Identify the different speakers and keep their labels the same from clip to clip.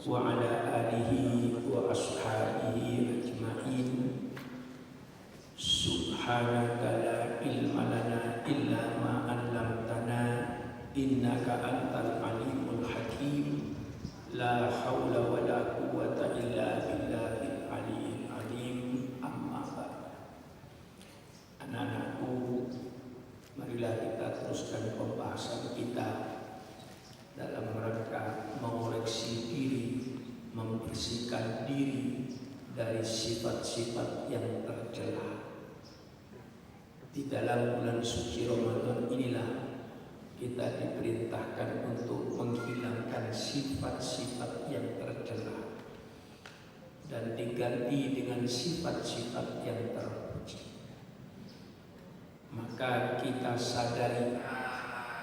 Speaker 1: wa ala alihi wa ashabihi ajma'in. Subhanaka la ilma lana illa ma 'allamtana innaka antal alimul hakim. La haula wa la quwwata illa billahil aliyyil azim. Amma ba'd. Anak-anakku, marilah kita teruskan pembahasan kita dalam rangka mengoreksi diri, membersihkan diri dari sifat-sifat yang tercela. Di dalam bulan suci Ramadan inilah kita diperintahkan untuk menghilangkan sifat-sifat yang tercela dan diganti dengan sifat-sifat yang terpuji. Maka kita sadari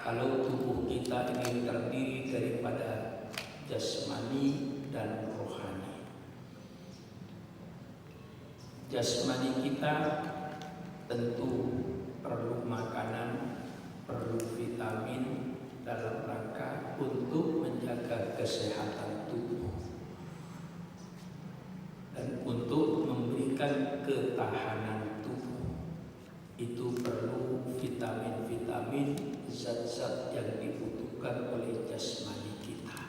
Speaker 1: kalau tubuh kita ini terdiri daripada jasmani dan rohani. Jasmani kita tentu perlu makanan, perlu vitamin dalam rangka untuk menjaga kesehatan tubuh dan untuk memberikan ketahanan tubuh. Itu perlu vitamin-vitamin, zat-zat yang dibutuhkan oleh jasmani kita.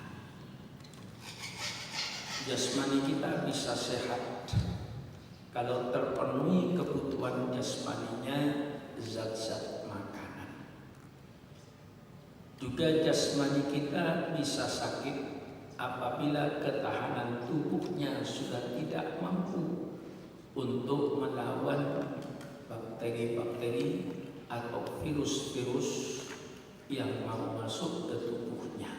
Speaker 1: Jasmani kita bisa sehat kalau terpenuhi kebutuhan jasmaninya, zat-zat makanan. Juga jasmani kita bisa sakit apabila ketahanan tubuhnya sudah tidak mampu untuk melawan bakteri-bakteri atau virus-virus yang mau masuk ke tubuhnya.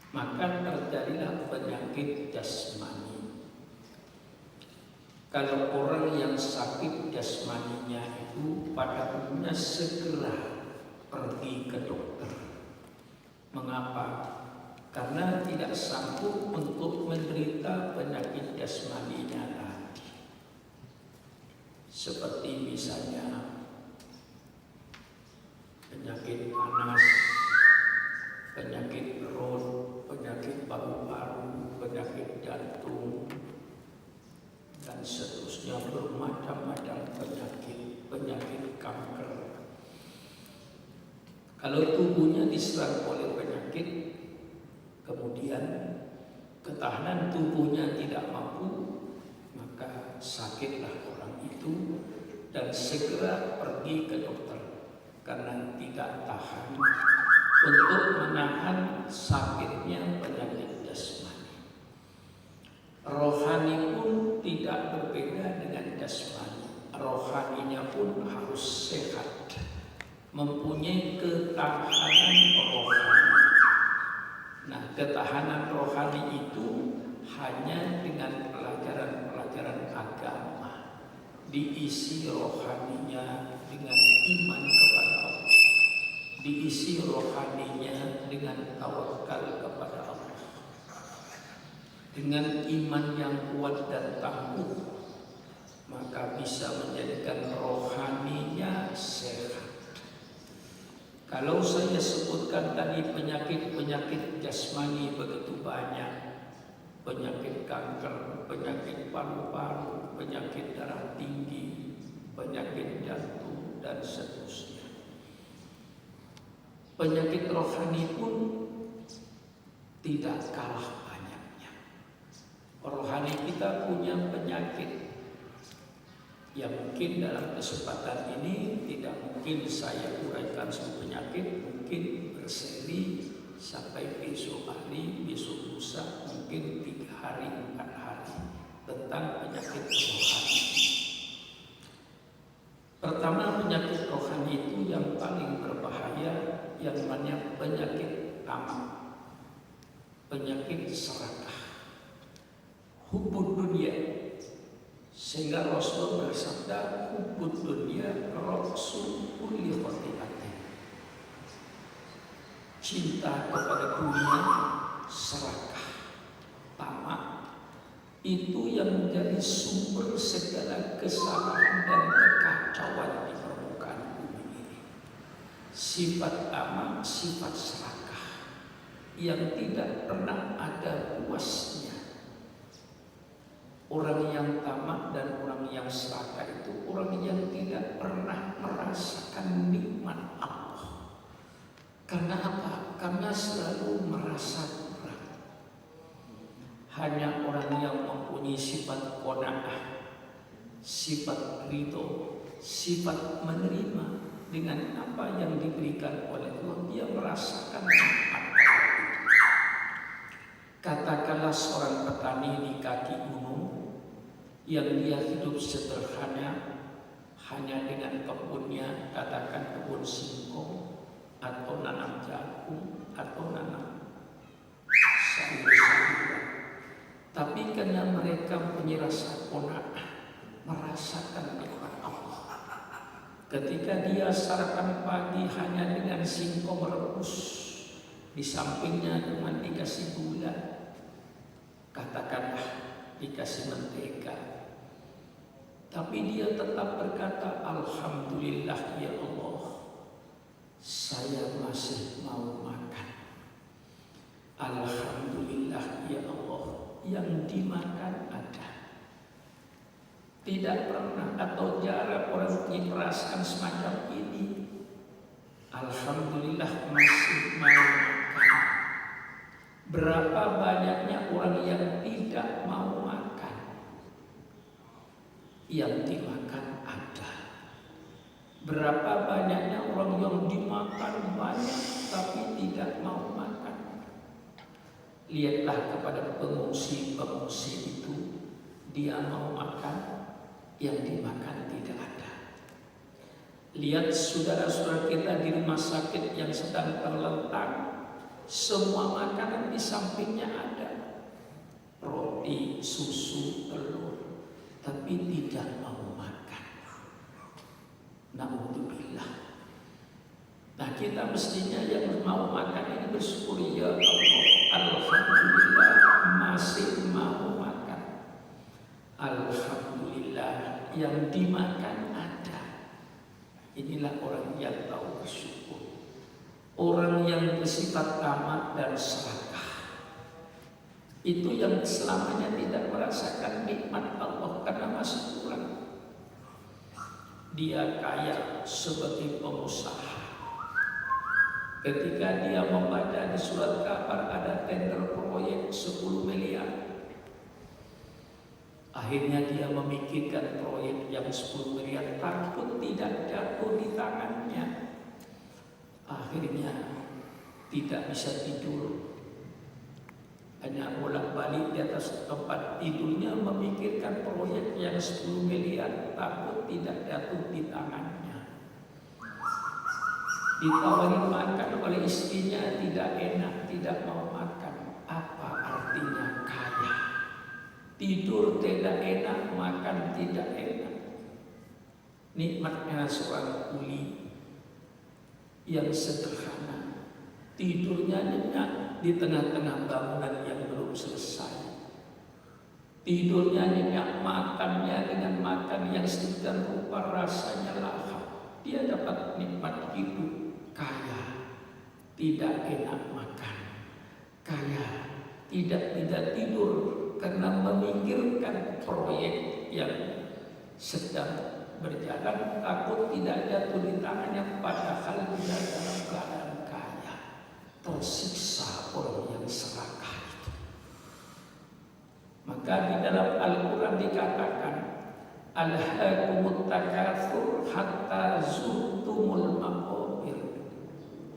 Speaker 1: Maka terjadilah penyakit jasmani. Kalau orang yang sakit jasmaninya itu pada umumnya segera pergi ke dokter. Mengapa? Karena tidak sanggup untuk menderita penyakit jasmaninya tadi. Seperti misalnya penyakit panas, penyakit perut, penyakit paru-paru, penyakit jantung, dan seterusnya, bermacam-macam penyakit kanker. Kalau tubuhnya diserang oleh penyakit, kemudian ketahanan tubuhnya tidak mampu, maka sakitlah orang itu dan segera pergi ke dokter karena tidak tahan untuk menahan sakitnya penyakit jasmani. Rohani pun tidak berbeda dengan jasmani. Rohaninya pun harus sehat, mempunyai ketahanan rohani. Nah, ketahanan rohani itu hanya dengan pelajaran-pelajaran agama, diisi rohaninya dengan iman kepada Allah, diisi rohaninya dengan tawakal kepada Allah. Dengan iman yang kuat dan tangguh, maka bisa menjadikan rohaninya sehat. Kalau saya sebutkan tadi penyakit-penyakit jasmani begitu banyak, penyakit kanker, penyakit paru-paru, penyakit darah tinggi, penyakit jantung, dan seterusnya. Penyakit rohani pun tidak kalah. Rohani kita punya penyakit yang mungkin dalam kesempatan ini tidak mungkin saya uraikan semua penyakit, mungkin berseri sampai besok hari, besok lusa, mungkin 3 hari, 4 hari tentang penyakit rohani. Pertama, penyakit rohani itu yang paling berbahaya yang namanya penyakit tamak, penyakit serakah, hubbud dunia. Sehingga Rasul bersabda, hubbud dunia ra'su kulli khati'atin. Cinta kepada dunia, serakah, tamak, itu yang menjadi sumber segala kesalahan dan kekacauan di permukaan bumi ini. Sifat tamak, sifat serakah yang tidak pernah ada puas Karena apa? Karena selalu merasa kurang. Hanya orang yang mempunyai sifat qanaah, sifat ridho, sifat menerima dengan apa yang diberikan oleh Allah, dia merasakan manfaat. Katakanlah seorang petani di kaki gunung yang dia hidup sederhana hanya dengan kebunnya, katakan kebun singkong atau nanam jagung atau nanam sayur-sayuran. Tapi karena mereka punya rasa qanaah, merasakan nikmat Allah. Ketika dia sarapan pagi hanya dengan singkong rebus, di sampingnya cuma dikasih gula, katakanlah dikasih mentega, tapi dia tetap berkata, alhamdulillah ya Allah, saya masih mau makan. Alhamdulillah ya Allah, yang dimakan ada. Tidak pernah atau jarang orang merasakan semacam ini. Alhamdulillah masih mau makan. Berapa banyaknya orang yang tidak mau makan, yang dimakan ada. Berapa banyaknya orang yang dimakan banyak tapi tidak mau makan. Lihatlah kepada pengungsi-pengungsi itu, dia mau makan, yang dimakan tidak ada. Lihat saudara-saudara kita di rumah sakit yang sedang terlentang, semua makanan di sampingnya ada, roti, susu, telur, tapi tidak mau makan. Na'udzubillah. Nah, kita mestinya yang mau makan ini bersyukur, ya Allah, alhamdulillah masih mau makan. Alhamdulillah yang dimakan ada. Inilah orang yang tahu bersyukur. Orang yang bersifat tamak dan serakah, itu yang selamanya tidak merasakan nikmat Allah karena masih kurang. Dia kaya sebagai pengusaha. Ketika dia membaca di surat kabar ada tender proyek 10 miliar, akhirnya dia memikirkan proyek yang 10 miliar, takut tidak jatuh di tangannya. Akhirnya tidak bisa tidur, hanya bolak-balik di atas tempat tidurnya memikirkan proyek yang 10 miliar, takut tidak jatuh di tangannya. Ditawari makan oleh istrinya, tidak enak, tidak mau makan. Apa artinya kaya? Tidur tidak enak, makan tidak enak. Nikmatnya seorang kuli yang sederhana, tidurnya nyenyak di tengah-tengah bangunan yang belum selesai. Tidurnya nyenyak, makannya dengan makan yang sedemikian rupa rasanya lahap. Dia dapat nikmat hidup. Kaya, tidak enak makan. Kaya, tidak tidur karena memikirkan proyek yang sedang berjalan, takut tidak jatuh di tangannya, padahal dia dalam keadaan kaya. Tersiksa orang yang serakah itu. Maka di dalam Al-Quran dikatakan, alhaakumut takatsur hatta zurtumul maqabir.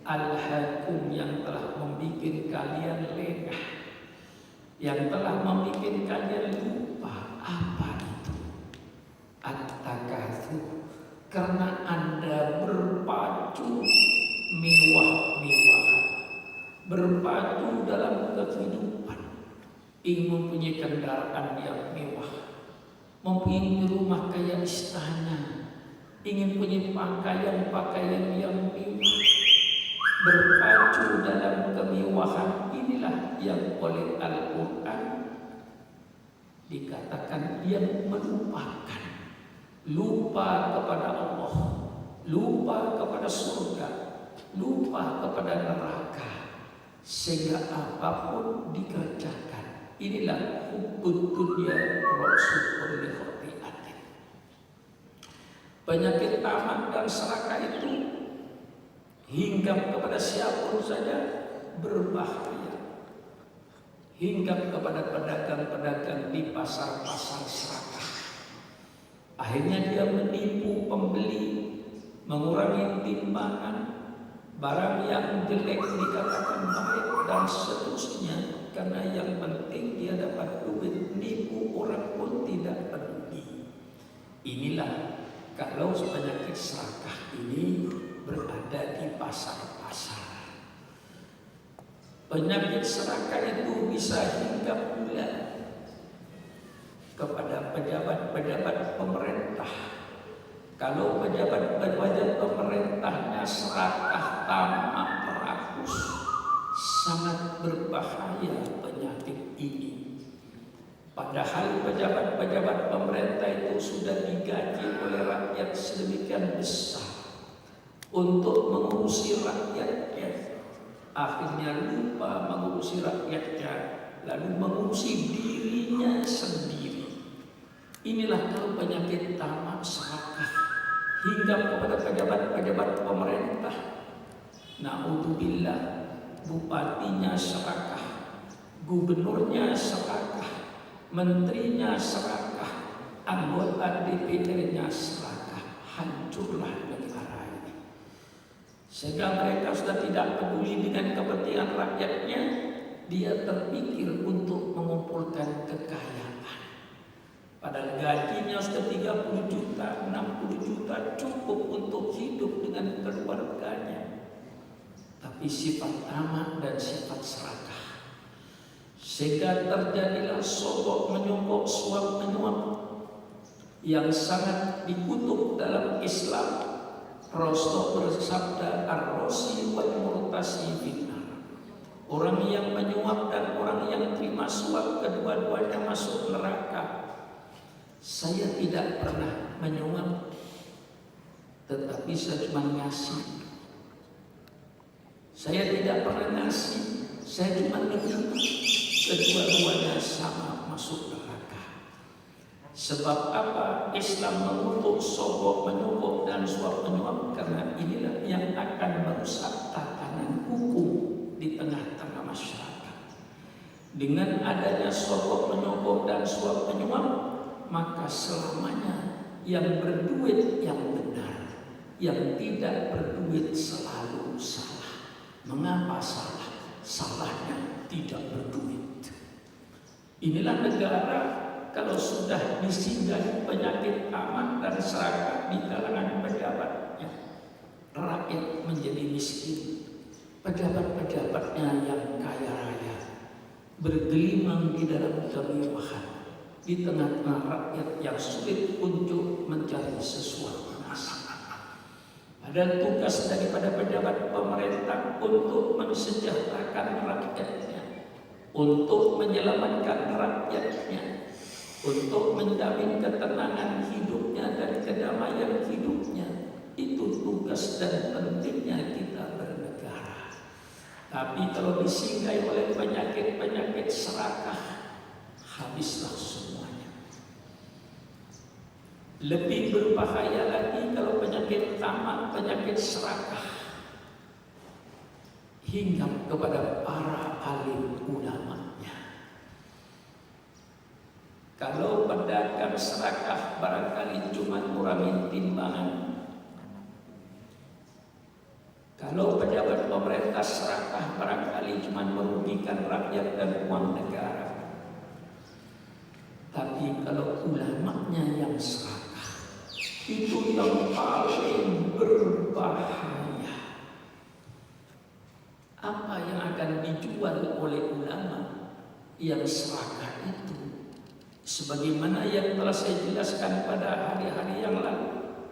Speaker 1: Alhaakum yang telah membuat kalian lengah, yang telah membuat kalian lupa. Apa itu? At-takatsur, karena Anda berpacu mewah-mewahan, berpacu dalam kehidupan, ingin mempunyai kendaraan yang mewah, mempunyai rumah kayak istana, ingin punya pakaian yang mewah, berpacu dalam kemewahan. Inilah yang oleh Al-Quran dikatakan yang melupakan, lupa kepada Allah, lupa kepada surga, lupa kepada neraka, sehingga apapun dikerjakan. Inilah hubbud dunya ra'su kulli khati'atin. Penyakit tamak dan serakah itu hinggap kepada siapapun saja berbahaya. Hinggap kepada pedagang-pedagang di pasar-pasar serakah. Akhirnya dia menipu pembeli, mengurangi timbangan, barang yang jelek dikatakan baik dan seterusnya. Karena yang penting dia dapat duit, nipu orang pun tidak peduli. Inilah kalau penyakit serakah ini berada di pasar-pasar. Penyakit serakah itu bisa hinggap pula kepada pejabat-pejabat pemerintah. Kalau pejabat-pejabat pemerintahnya serakah, tamak, rakus, sangat berbahaya penyakit ini. Padahal pejabat-pejabat pemerintah itu sudah digaji oleh rakyat sedemikian besar untuk mengurusi rakyatnya. Akhirnya lupa mengurusi rakyatnya, lalu mengurusi dirinya sendiri. Inilah kalau penyakit tamak serakah hingga kepada pejabat-pejabat pemerintah. Na'udzubillah, bupatinya serakah, gubernurnya serakah, menterinya serakah, anggota DPR-nya serakah. Hancurlah negara ini. Sehingga mereka sudah tidak peduli dengan kepentingan rakyatnya. Dia terpikir untuk mengumpulkan kekayaan. Padahal gajinya sudah 30 juta, 60 juta cukup untuk hidup dengan keluarganya. Tapi sifat tamak dan sifat serakah, sehingga terjadilah sogok menyogok, suap menyuap yang sangat dikutuk dalam Islam. Rasul bersabda, ar-rosi wal murtasi finnar. Orang yang menyuap dan orang yang terima suap, kedua-duanya masuk neraka. Saya tidak pernah menyuap, tetapi saya cuma ngasih. Saya tidak pernah ngasih, saya cuma menerima. Kedua-duanya sama masuk neraka. Sebab apa? Islam mengutuk sogok menyogok dan suap menyuap, karena inilah yang akan merusak tatanan hukum di tengah-tengah masyarakat. Dengan adanya sogok menyogok dan suap menyuap, maka selamanya yang berduit yang benar, yang tidak berduit selalu salah. Mengapa salah? Salahnya tidak berduit. Inilah negara kalau sudah disinggahi penyakit tamak dan serakah di kalangan pejabatnya, rakyat menjadi miskin. Pejabat-pejabatnya yang kaya raya bergelimang di dalam kemewahan, di tengah-tengah rakyat yang sulit untuk mencari sesuatu nasi. Ada tugas daripada pejabat pemerintah untuk mensejahterakan rakyatnya, untuk menyelamatkan rakyatnya, untuk menjamin ketenangan hidupnya dan kedamaian hidupnya. Itu tugas dan pentingnya kita bernegara. Tapi kalau disinggahi oleh penyakit-penyakit serakah, habislah semuanya. Lebih berbahaya lagi kalau penyakit tamak, penyakit serakah hinggap kepada para alim ulamanya. Kalau pedagang serakah barangkali cuma ngurangin timbangan. Kalau pejabat pemerintah serakah barangkali cuma merugikan rakyat dan uang negara. Tapi kalau ulamanya yang serakah, itu yang paling berbahaya. Apa yang akan dijual oleh ulama yang serakah itu? Sebagaimana yang telah saya jelaskan pada hari-hari yang lalu,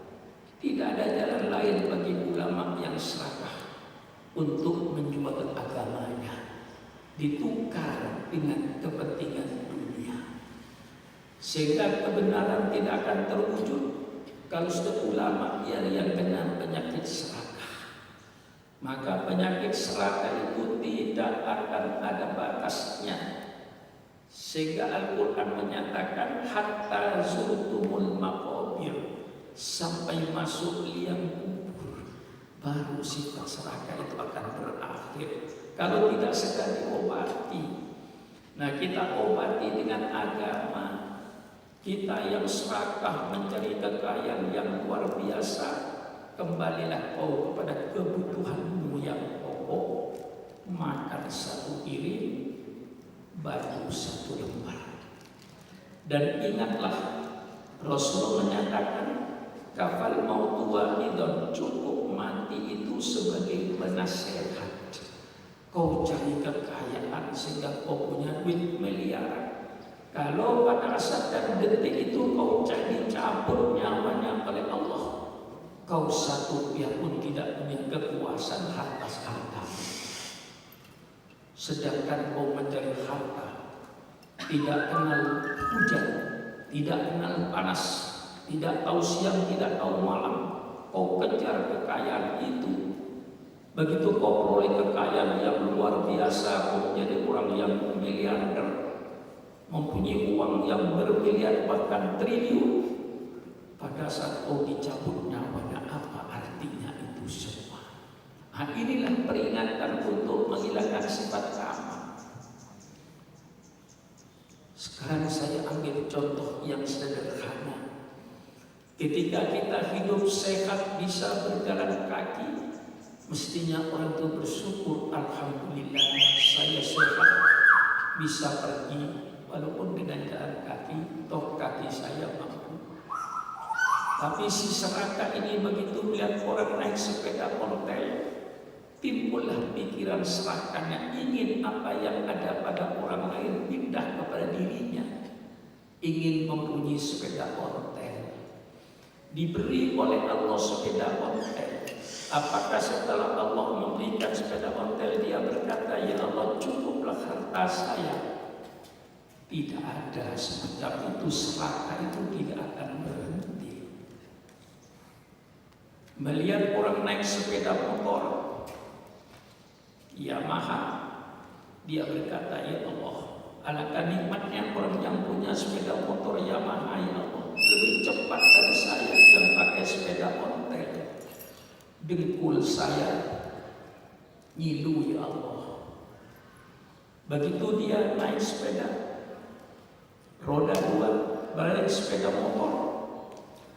Speaker 1: tidak ada jalan lain bagi ulama yang serakah untuk menjual agamanya, ditukar dengan kepentingan dunia, sehingga kebenaran tidak akan terwujud. Kalau sudah ulama yang kena penyakit serakah, maka penyakit serakah itu tidak akan ada batasnya. Sehingga Al-Quran menyatakan hatta zurtumul maqabir, sampai masuk liang kubur. baru sifat serakah itu akan berakhir. Kalau tidak segera diobati. Nah, kita obati dengan agama. Kita yang serakah mencari kekayaan yang luar biasa, kembalilah kau kepada kebutuhanmu yang pokok. Makan satu piring, baju satu lembar. Dan ingatlah, Rasulullah menyatakan, kafal mautu wahidun, cukup mati itu sebagai penasehat. Kau cari kekayaan sehingga kau punya duit miliaran. Kalau pada saat dan detik itu kau cari cabut nyawanya oleh Allah, kau satu pihak pun tidak punya kekuasaan atas harta. Sedangkan kau mencari harta, tidak kenal hujan, tidak kenal panas, tidak tahu siang, tidak tahu malam, kau kejar kekayaan itu. Begitu kau peroleh kekayaan yang luar biasa, kau menjadi orang yang miliarder, mempunyai uang yang bermiliar bahkan triliun. Pada saat kau dicabut nyawanya, apa artinya itu semua? Nah, inilah peringatan untuk menghilangkan sifat ramah. Sekarang saya ambil contoh yang sederhana. Ketika kita hidup sehat, bisa berjalan kaki, mestinya orang itu bersyukur, alhamdulillah saya sehat, bisa pergi walaupun dengan jalan kaki, toh kaki saya mampu. Tapi si serakah ini begitu melihat orang naik sepeda ontel, timbullah pikiran serakahnya, ingin apa yang ada pada orang lain pindah kepada dirinya, ingin mempunyai sepeda ontel. Diberi oleh Allah sepeda ontel. Apakah setelah Allah memberikan sepeda ontel dia berkata, ya Allah cukuplah harta saya? Tidak ada semacam itu. Serakah itu tidak akan berhenti. Melihat orang naik sepeda motor Yamaha, dia berkata, ya Allah, alangkah nikmatnya orang yang punya sepeda motor Yamaha, ya Allah, lebih cepat dari saya yang pakai sepeda ontel. Dengkul saya ngilu, ya Allah. Begitu dia naik sepeda roda 2, balik sepeda motor,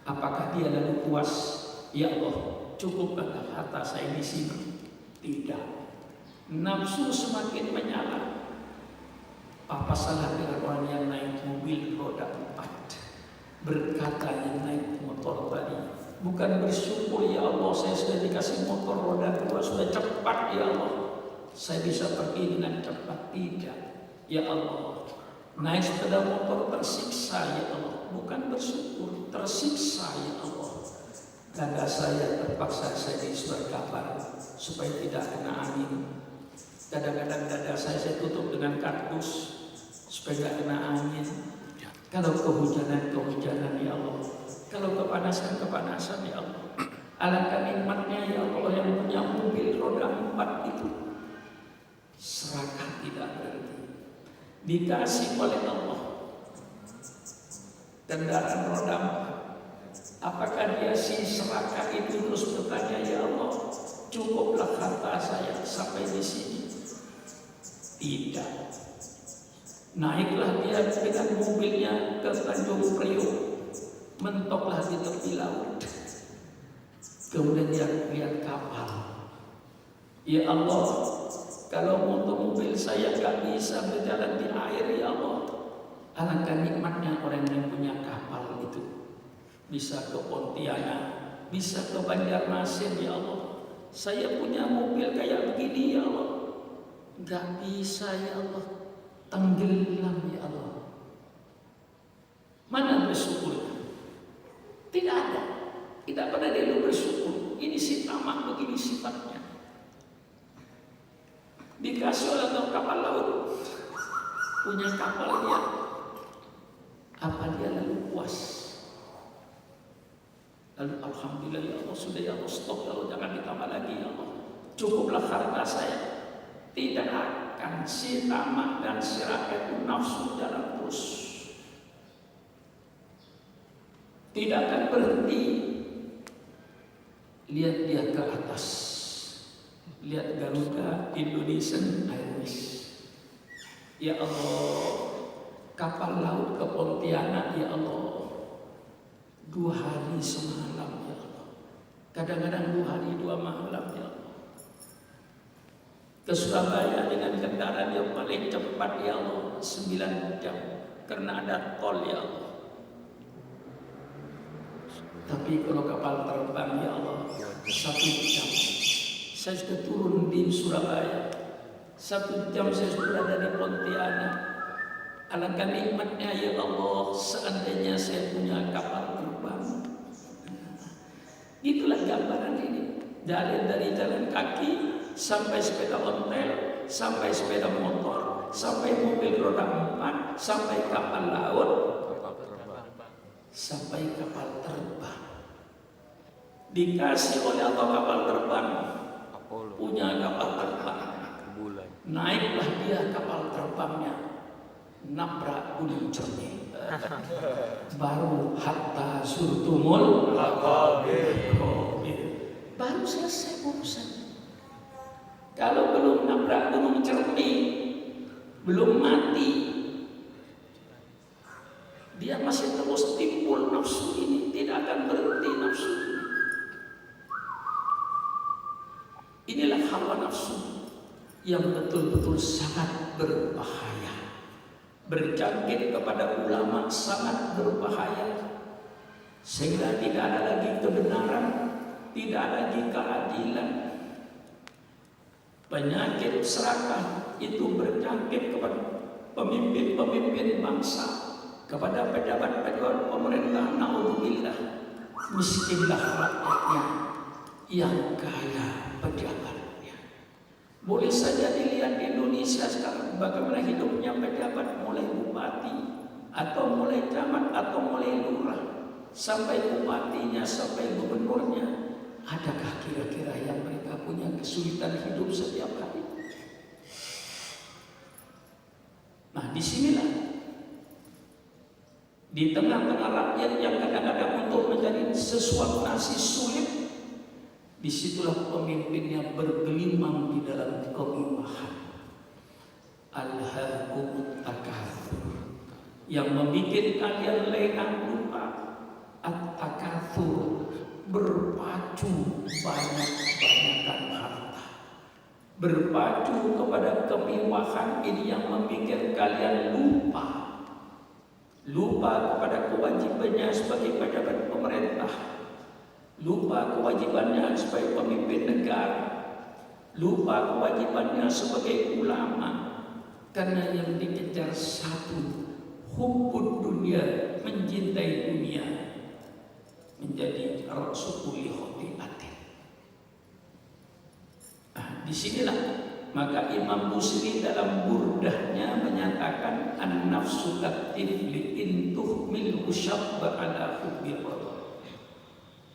Speaker 1: apakah dia lalu puas? Ya Allah, cukuplah harta saya di sini. Tidak. Nafsu semakin menyala. Apa salah dengan orang yang naik mobil roda 4? Berkata yang naik motor tadi, bukan bersyukur, ya Allah saya sudah dikasih motor roda 2, sudah cepat ya Allah, saya bisa pergi dengan cepat. Tidak, ya Allah, naik sepeda motor tersiksa ya Allah, bukan bersyukur, tersiksa ya Allah. Dada saya terpaksa saya disuarkan supaya tidak kena angin. Kadang-kadang dada saya tutup dengan kardus supaya tidak kena angin. Kalau kehujanan ya Allah, kalau kepanasan ya Allah. Alangkah nikmatnya ya Allah yang punya mobil roda 4 itu. Serakah tidak berhenti. Dikasih oleh Allah kendaraan roda 4. Apakah dia si serakah itu terus bertanya, ya Allah cukuplah harta saya sampai di sini? Tidak. Naiklah dia dengan mobilnya ke Tanjung Priok, mentoklah di tepi laut. Kemudian dia lihat kapal. Ya Allah, kalau mobil saya gak bisa berjalan di air, ya Allah, alangkah nikmatnya orang yang punya kapal itu. Bisa ke Pontianak, bisa ke Banjarmasin, ya Allah. Saya punya mobil kayak begini, ya Allah, gak bisa, ya Allah, tenggelam, ya Allah. Mana bersyukur? Tidak ada. Tidak pernah dia bersyukur. Ini si tamak begini sifatnya. Dikasih oleh kapal laut, punya kapal dia, apa dia lalu puas? Lalu alhamdulillah ya Allah, sudah ya Allah, stop, ya Allah, jangan ditambah lagi ya Allah, cukuplah harta saya. Tidak akan, si tamak dan si rakyat itu nafsu jalan terus, tidak akan berhenti. lihat dia ke atas, lihat Garuda Indonesian Airways. Ya Allah, kapal laut ke Pontianak, ya Allah, 2 hari semalam, ya Allah. Kadang-kadang 2 hari 2 malam, ya Allah. Ke Surabaya dengan kendaraan yang paling cepat, ya Allah, 9 jam, karena ada tol, ya Allah. Tapi kalau kapal terbang, ya Allah, 1 jam. Saya sudah turun di Surabaya, 1 jam saya sudah ada di Pontianak. Alangkah nikmatnya, ya Allah, seandainya saya punya kapal terbang. Itulah gambaran ini. Jalan dari jalan kaki sampai sepeda ontel, sampai sepeda motor, sampai mobil roda 4, sampai kapal laut, sampai kapal terbang. Dikasih oleh Allah kapal terbang, punya kapal terbang. Naiklah dia kapal terbangnya, nabrak gunung Cermin. Baru hatta surtumul maqabir, baru selesai urusan. Kalau belum nabrak gunung Cermin, belum mati, dia masih terus timbul nafsu ini, tidak akan berhenti nafsu ini. Inilah hawa nafsu yang betul-betul sangat berbahaya. Berjangkit kepada ulama sangat berbahaya, sehingga tidak ada lagi kebenaran, tidak ada lagi keadilan. Penyakit serakah itu berjangkit kepada pemimpin-pemimpin bangsa, kepada pejabat-pejabat pemerintah. Naudzubillah, miskinlah rakyatnya, yang kaya pejabatnya. Boleh saja dilihat di Indonesia sekarang bagaimana hidupnya pejabat, mulai bupati atau mulai camat atau mulai lurah sampai bupatinya sampai gubernurnya. Adakah kira-kira yang mereka punya kesulitan hidup setiap hari? Nah, disinilah di tengah-tengah rakyat yang kadang-kadang untuk mencari sesuatu nasi sulit, disitulah pemimpinnya bergelimang di dalam kemewahan. Alhaakumut takatsur, yang membuat kalian lengah lupa. At-takatsur, berpacu banyak-banyakan harta, berpacu kepada kemewahan ini yang membuat kalian lupa kepada kewajibannya sebagai pejabat pemerintah, lupa kewajibannya sebagai pemimpin negara, lupa kewajibannya sebagai ulama. Karena yang dikejar satu, hubbud dunia, mencintai dunia, menjadi rasulullah khotiatin. Nah, disinilah maka Imam Busiri dalam burdahnya menyatakan an-nafsu katifli in tuhmil syabba ala hubbi Allah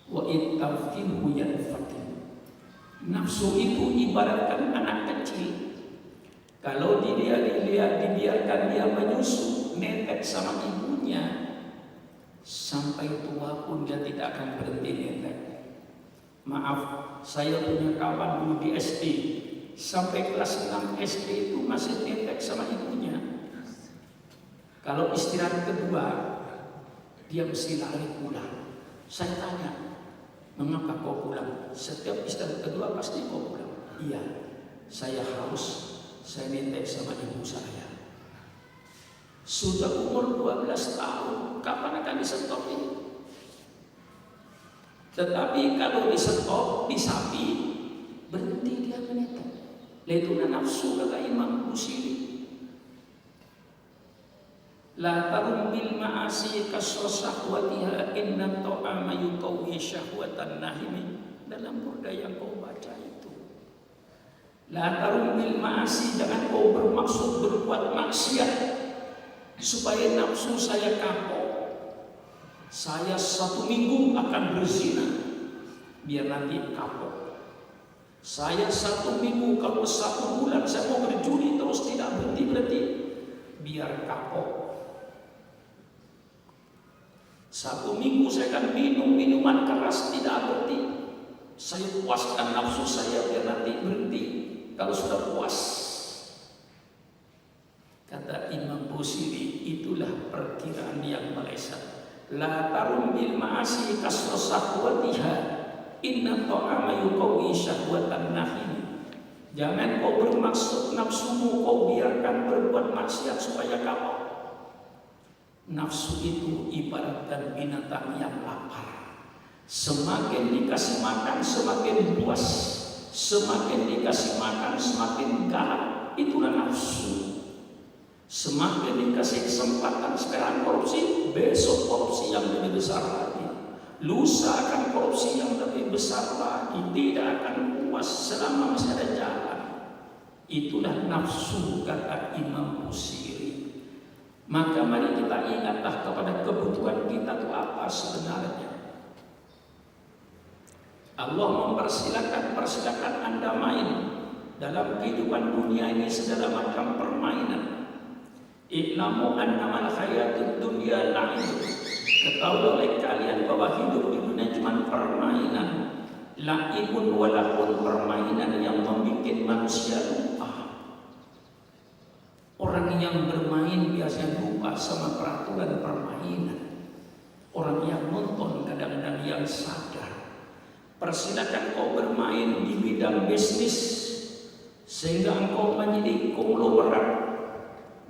Speaker 1: wa ittafilhu yanfatin. Nafsu itu ibaratkan anak kecil. Kalau dibiarkan dia menyusu, netek sama ibunya, sampai tua pun dia tidak akan berhenti netek. Maaf, saya punya kawan dulu di SD, sampai kelas 6 SD itu masih netek sama ibunya. Kalau istirahat kedua, dia mesti lari pulang. Saya tanya, mengapa kau pulang? Setiap istirahat kedua pasti kau pulang. Iya, saya haus, saya netek sama ibu saya. Sudah umur 12 tahun, kapan akan di-stop ini? Tetapi kalau di-stop, di sapi, berhenti dia menetek. Laituna nafsu, kata Imam Busiri. La tarum bil ma'asi kasrasahwatiha inna ta'ama yuqawhi syahwatan nahimi. Dalam burda yang kau baca itu, la tarum bil ma'asi, jangan kau bermaksud berbuat maksiat supaya nafsu saya kapok. Saya 1 minggu akan berzina, biar nanti kapok. Saya 1 minggu, kalau 1 bulan saya mau berjudi terus tidak berhenti, biar kapok. 1 minggu saya akan minum minuman keras tidak berhenti, Saya puaskan nafsu saya biar nanti berhenti kalau sudah puas. Kata Imam Busiri, itulah perkiraan yang meleset. La tarum bil ma'asi kasra sahwatiha, inna ta'ama yuqawi syahwatan nahim. Jangan kau bermaksud nafsumu kau biarkan berbuat maksiat supaya kapok. Nafsu itu ibaratkan binatang yang lapar. Semakin dikasih makan semakin puas, semakin dikasih makan semakin galak. Itulah nafsu. Semakin dikasih kesempatan, sekarang korupsi, besok korupsi yang lebih besar lagi, lusa akan korupsi yang lebih besar lagi. Tidak akan puas selama masih ada jalan. Itulah nafsu, kata Imam Busiri. Maka mari kita ingatlah kepada kebutuhan kita itu apa sebenarnya. Allah persilakan Anda main dalam kehidupan dunia ini segala macam permainan. I'lamu annamal hayatud dunya la'ib. Ketahui oleh kalian bahwa hidup di dunia cuma permainan. La'ibun walahun, permainan yang membuat manusia lupa. Orang yang bermain biasanya lupa sama peraturan permainan. Orang yang nonton kadang-kadang yang sadar. Persilakan kau bermain di bidang bisnis sehingga engkau menjadi konglomerat,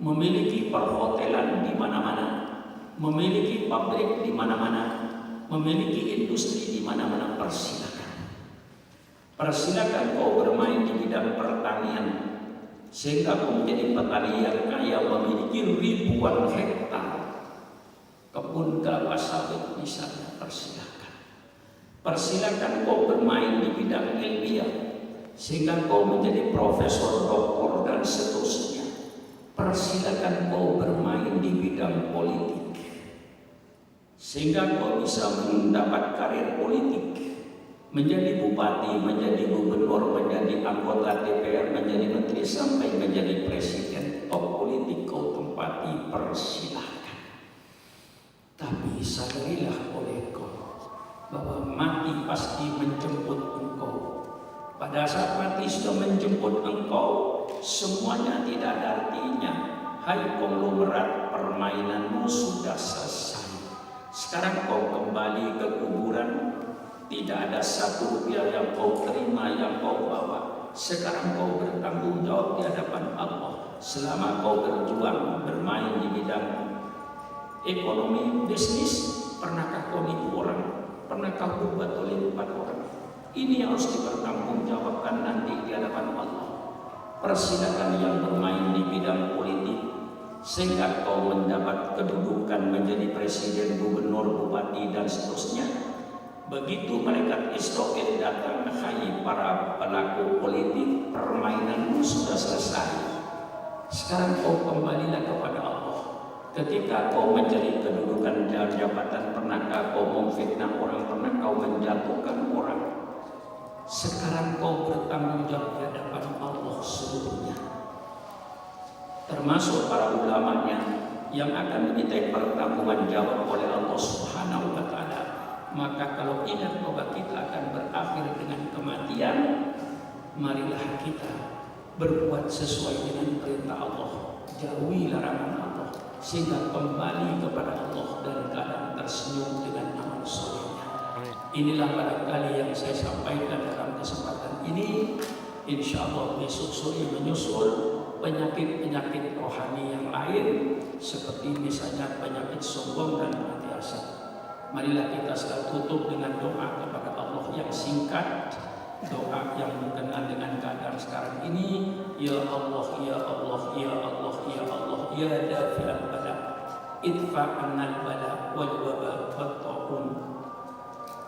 Speaker 1: memiliki perhotelan di mana-mana, memiliki pabrik di mana-mana, memiliki industri di mana-mana. Persilakan kau bermain di bidang pertanian sehingga kau menjadi petani yang kaya, memiliki ribuan hektar kebun kelapa sawit misalnya. Persilakan kau bermain di bidang ilmiah sehingga kau menjadi profesor, doktor dan seterusnya. Persilakan kau bermain di bidang politik sehingga kau bisa mendapat karir politik, menjadi bupati, menjadi gubernur, menjadi anggota DPR, menjadi menteri sampai menjadi presiden. Top politik kau tempati, persilahkan. Tapi sadarilah oleh kau bahwa mati pasti menjemput engkau. Pada saat mati sudah menjemput engkau, semuanya tidak ada artinya. Hai konglomerat, permainanmu sudah selesai. Sekarang kau kembali ke kuburan, tidak ada satu rupiah yang kau terima, yang kau bawa. Sekarang kau bertanggung jawab di hadapan Allah. Selama kau berjuang, bermain di bidang ekonomi, bisnis, pernahkah kau nipu orang? Pernahkah berbuat oleh 4 orang? Ini harus dipertanggungjawabkan nanti di hadapan Allah. Persilakan yang bermain di bidang politik sehingga kau mendapat kedudukan menjadi presiden, gubernur, bupati dan seterusnya. Begitu malaikat Israfil datang, hai para pelaku politik, permainanmu sudah selesai. Sekarang kau kembalilah kepada Allah. Ketika kau mencari kedudukan dan jabatan, pernahkah kau memfitnah orang, pernah kau menjatuhkan orang? Sekarang kau bertanggung jawab di hadapan Allah seluruhnya. Termasuk para ulamanya yang akan dimintai pertanggungan jawab oleh Allah Subhanahu wa Ta'ala. Maka kalau ingat bahwa kita akan berakhir dengan kematian, marilah kita berbuat sesuai dengan perintah Allah, jauhi larangan Allah, sehingga kembali kepada Allah dan keadaan tersenyum dengan amal solehnya. Inilah barangkali yang saya sampaikan dalam kesempatan ini. Insya Allah besok sore menyusul penyakit-penyakit rohani yang lain, seperti misalnya penyakit sombong dan mati hasad. Marilah kita selalu tutup dengan doa kepada Allah yang singkat, doa yang berkenaan dengan keadaan sekarang ini. Ya Allah, ya Allah, ya Allah, ya Allah, ya dafi'al bala, idfa' annal bala wal waba wat ta'un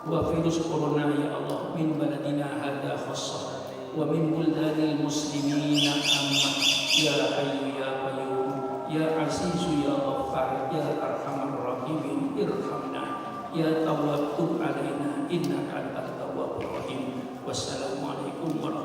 Speaker 1: wa virus corona ya Allah min baladina hadha khassah wa min buldanil muslimina amma ya hayyu ya qayyum ya azizu ya ghaffar ya arhamar rahimin irhamna ya tawwab tub alaina innaka antat tawwabur rahim. Wassalamualaikum warahmatullahi